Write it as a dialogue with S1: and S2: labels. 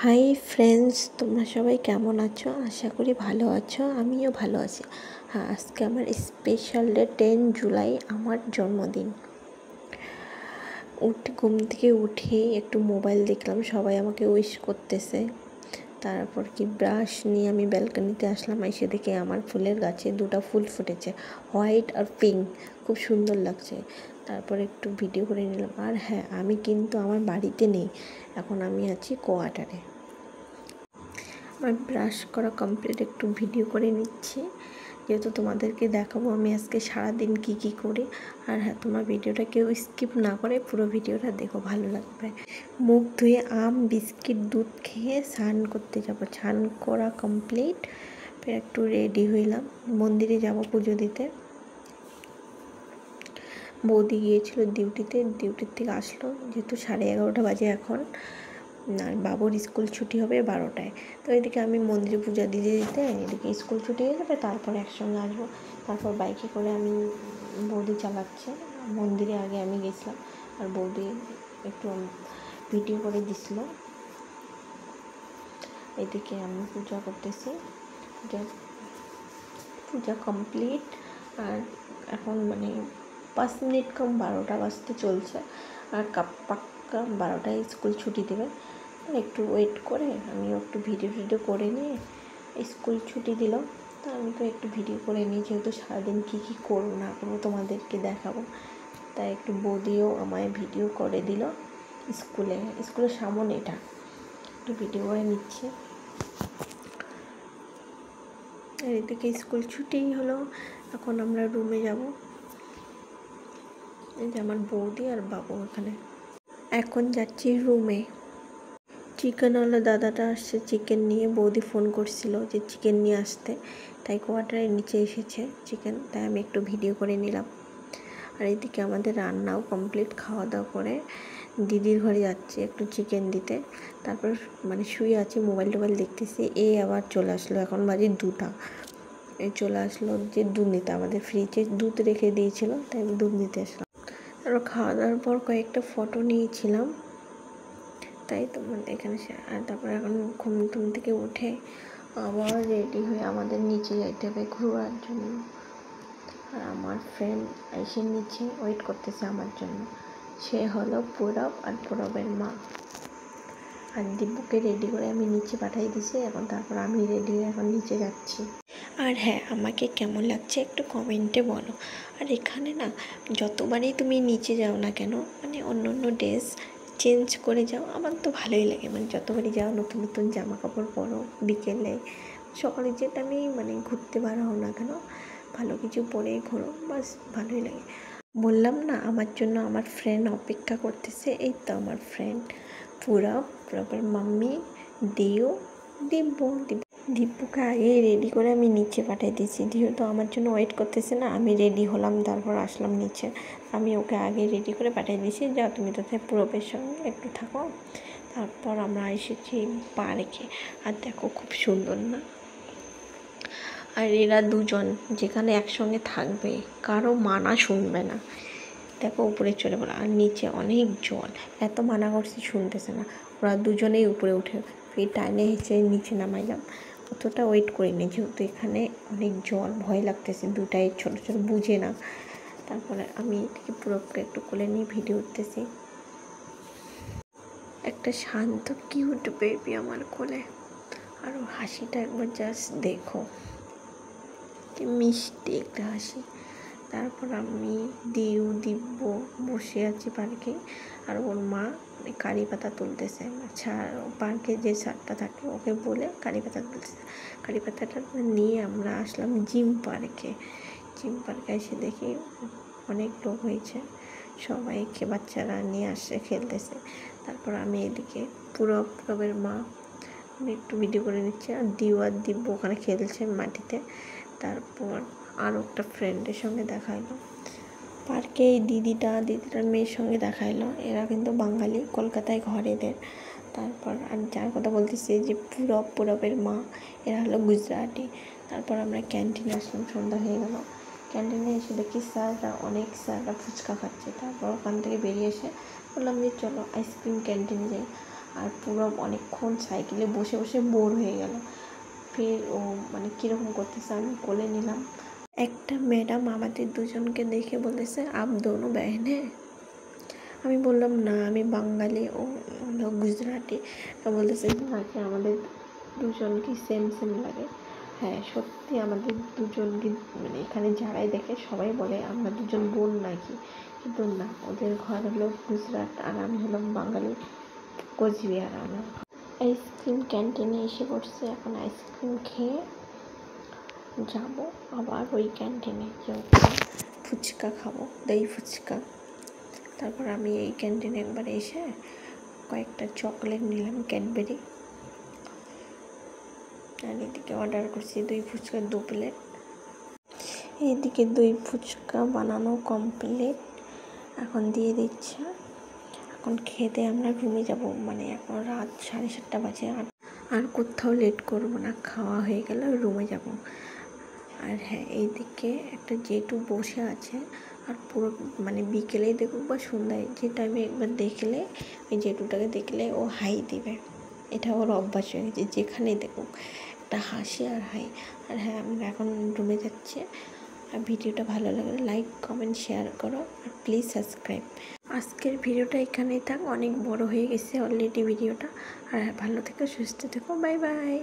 S1: Hi friends, তোমরা সবাই কেমন আছো? আশা করি ভালো আছো। আমিও ভালো আছি। হ্যাঁ, আজকে আমার স্পেশাল ডে 10 জুলাই, আমার জন্মদিন। ঘুম থেকে উঠে একটু মোবাইল দেখলাম, সবাই আমাকে উইশ করতেছে। তারপর ব্রাশ নিয়ে আমি ব্যালকনিতে আসলাম। এসে দেখে আমার ফুলের গাছে 2টা ফুল ফুটেছে, হোয়াইট আর পিঙ্ক, খুব সুন্দর লাগছে। তারপর একটু ভিডিও করে নিলাম। আর হ্যাঁ, আমি কিন্তু আমার বাড়িতে নেই, এখন আমি আছি কোয়ার্টারে। আমার ব্রাশ করা কমপ্লিট, একটু ভিডিও করে নিচ্ছি, যেহেতু তোমাদেরকে দেখাবো আমি আজকে সারাদিন কী করি। আর হ্যাঁ, তোমার ভিডিওটা কেউ স্কিপ না করে পুরো ভিডিওটা দেখো, ভালো লাগবে। মুখ ধুয়ে আম, বিস্কিট, দুধ খেয়ে স্নান করতে যাব। স্নান করা কমপ্লিট, একটু রেডি হইলাম, মন্দিরে যাব পুজো দিতে। বৌদি গিয়েছিল ডিউটির থেকে আসলো, যেহেতু 11:30 বাজে এখন, আর বাবুর স্কুল ছুটি হবে 12টায়। তো এদিকে আমি মন্দিরে পূজা দিতে এদিকে স্কুল ছুটি হয়ে যাবে, তারপর একসঙ্গে আসবো। তারপর বাইকে করে আমি, বৌদি চালাচ্ছে, মন্দিরে আগে আমি গেছিলাম আর বৌদি একটু ভিডিও করে দিছিল। এদিকে আমি পূজা করতেছি, পূজা কমপ্লিট। আর এখন 5 মিনিট কম 12টা বাজতে চলছে, আর পাক্কা 12টায় স্কুল ছুটি দেবে। একটু ওয়েট করে আমিও একটু ভিডিও করে নিয়ে, স্কুল ছুটি দিল, তো আমি তো একটু ভিডিও করে নিই, যেহেতু সারাদিন কী করবো না করবো তোমাদেরকে দেখাবো। তাই একটু বৌদিও আমায় ভিডিও করে দিল। স্কুলের সামনে এটা একটু ভিডিও করে নিচ্ছি। আর এদিকে স্কুল ছুটি হলো, এখন আমরা রুমে যাব। এই যে আমার বৌদি আর বাবু এখানে। এখন যাচ্ছি রুমে। চিকেনওয়ালা দাদাটা আসছে চিকেন নিয়ে, বৌদি ফোন করছিল যে চিকেন নিয়ে আসতে, তাই কোয়ার্টারের নিচে এসেছে চিকেন, তাই আমি একটু ভিডিও করে নিলাম। আর এদিকে আমাদের রান্নাও কমপ্লিট, খাওয়া দাওয়া করে দিদির ঘরে যাচ্ছি একটু চিকেন দিতে। তারপর শুয়ে আছি, মোবাইল দেখতেছি, আবার চলে আসলো, এখন বাজে 2টা। চলে আসলো যে দুধ নিতে, আমাদের ফ্রিজে দুধ রেখে দিয়েছিল, তাই আমি দুধ নিতে আসলাম। তারপর খাওয়া দাওয়ার পর কয়েকটা ফটো নিয়েছিলাম, তাই এখানে। আর তারপর এখন ঘুম থেকে উঠে আবার রেডি হয়ে আমাদের নিচে যাইতে হবে ঘোরার জন্য। আর আমার ফ্রেন্ড এসে নিচে ওয়েট করতেছে আমার জন্য, সে হলো পুরব আর পুরবের মা। আর দিব্যকে রেডি করে আমি নিচে পাঠিয়ে দিয়েছি, এখন তারপর আমি রেডি হয়ে এখন নিচে যাচ্ছি। আর হ্যাঁ, আমাকে কেমন লাগছে একটু কমেন্টে বলো। আর এখানে না, যতবারই তুমি নিচে যাও না কেন, অন্য ড্রেস চেঞ্জ করে যাও, আমার তো ভালোই লাগে। যতবারই যাও নতুন জামা কাপড় পরো, বিকেলে সকালে যেটা আমি ঘুরতে বার হও না কেন, ভালো কিছু পরেই ঘোরো, বাস ভালোই লাগে। বললাম না, আমার জন্য আমার ফ্রেন্ড অপেক্ষা করতেছে। এই তো আমার ফ্রেন্ড পুরবের মাম্মি, দিব্যকে আগেই রেডি করে আমি নিচে পাঠিয়ে দিয়েছি, যেহেতু আমার জন্য ওয়েট করতেছে না। আমি রেডি হলাম, তারপর আসলাম নিচে। আমি ওকে আগে রেডি করে পাঠিয়ে দিয়েছি, যাও তুমি তোদের পুরবের সঙ্গে একটু থাকো। তারপর আমরা এসেছি পার্কে। আর দেখো, খুব সুন্দর না? আর এরা দুজন যেখানে একসঙ্গে থাকবে, কারো মানা শুনবে না। দেখো, উপরে চলে গেলো, আর নিচে অনেক জল, এত মানা করছি শুনতেছে না। ওরা দুজনেই উপরে উঠে ফির টাইনে হেঁচে নিচে নামাইলাম। অতটা ওয়েট করিনি, যেহেতু এখানে অনেক জল, ভয় লাগতেছে, দুটাই ছোটো বুঝে না। তারপরে আমি পুরোকে একটু কোলে নিয়ে ভিডিও উঠতেছি। একটা শান্ত কিউট বেবি আমার কোলে, আর হাসিটা একবার জাস্ট দেখো, কি মিষ্টি একটা হাসি। তারপর আমি দিব্য বসে আছি পার্কে, আর ওর মা কারি পাতা তুলতেছে। আচ্ছা, পার্কে যে স্যারটা থাকে ওকে বলে কারি পাতা তুলতেছে। কারি পাতাটা নিয়ে আমরা আসলাম জিম পার্কে এসে দেখি অনেক লোক হয়েছে, সবাইকে বাচ্চারা নিয়ে আসছে, খেলতেছে। তারপর আমি এদিকে পুরবের মা একটু ভিডিও করে নিচ্ছে, আর দিব্য ওখানে খেলছে মাটিতে। তারপর আরও একটা ফ্রেন্ডের সঙ্গে দেখা হলো পার্কে, এই দিদিটার মেয়ের সঙ্গে দেখা এলো। এরা কিন্তু বাঙালি, কলকাতায় ঘর এদের। তারপর আর যার কথা বলতেছি যে পুরবের মা, এরা হলো গুজরাটি। তারপর আমরা ক্যান্টিনে আসলাম, সন্ধ্যা হয়ে গেল। ক্যান্টিনে এসে দেখি অনেক স্যাররা ফুচকা খাচ্ছে। তারপর ওখান থেকে বেরিয়ে এসে বললাম যে চলো আইসক্রিম ক্যান্টিনে যাই। আর পুরো অনেকক্ষণ সাইকেলে বসে বসে বোর হয়ে গেল। ফের ও মানে কীরকম করতেছে, আমি কোলে নিলাম। একটা ম্যাডাম আমাদের দুজনকে দেখে বলতেছে আপ দোনো বহন হ্যাঁ। আমি বললাম না আমি বাঙালি, ও গুজরাটি। বলতেছে নাকি আমাদের দুজনকে সেম সেম লাগে। হ্যাঁ সত্যি আমাদের দুজনকে মানে এখানে যারাই দেখে সবাই বলে আমরা দুজন বোন নাকি, কিন্তু না, ওদের ঘর হলো গুজরাট আর আমি হলাম বাঙালি কোচবিহার। আমরা আইসক্রিম ক্যান্টিনে এসে পড়ছে, এখন আইসক্রিম খেয়ে যাব আবার ওই ক্যান্টিনে, যে ফুচকা খাবো, দই ফুচকা। তারপর আমি এই ক্যান্টিনে একবার এসে কয়েকটা চকলেট নিলাম ক্যাডবেরি, আর এদিকে অর্ডার করছি দই ফুচকা 2 প্লেট। এইদিকে দই ফুচকা বানানো কমপ্লিট, এখন দিয়ে দিচ্ছে। এখন খেতে আমরা রুমে যাব, মানে এখন রাত 7:30 বাজে। আর কোথাও লেট করব না, খাওয়া হয়ে গেলে রুমে যাব। আর হ্যাঁ এইদিকে একটা জেঠু বসে আছে, আর পুরো মানে বিকেলেই দেখুক বা সন্ধ্যায়, যে টাইমে একবার দেখলে ওই জেঠুটাকে দেখলে ও হাই দিবে। এটা ওর অভ্যাস হয়ে গেছে, যেখানেই দেখুক একটা হাসি আর হাই। আর হ্যাঁ আমরা এখন রুমে যাচ্ছি। আর ভিডিওটা ভালো লাগলে লাইক কমেন্ট শেয়ার করো, আর প্লিজ সাবস্ক্রাইব। আজকের ভিডিওটা এখানেই থাক, অনেক বড় হয়ে গেছে অলরেডি ভিডিওটা। আর ভালো থেকো, সুস্থ থেকো, বাই বাই।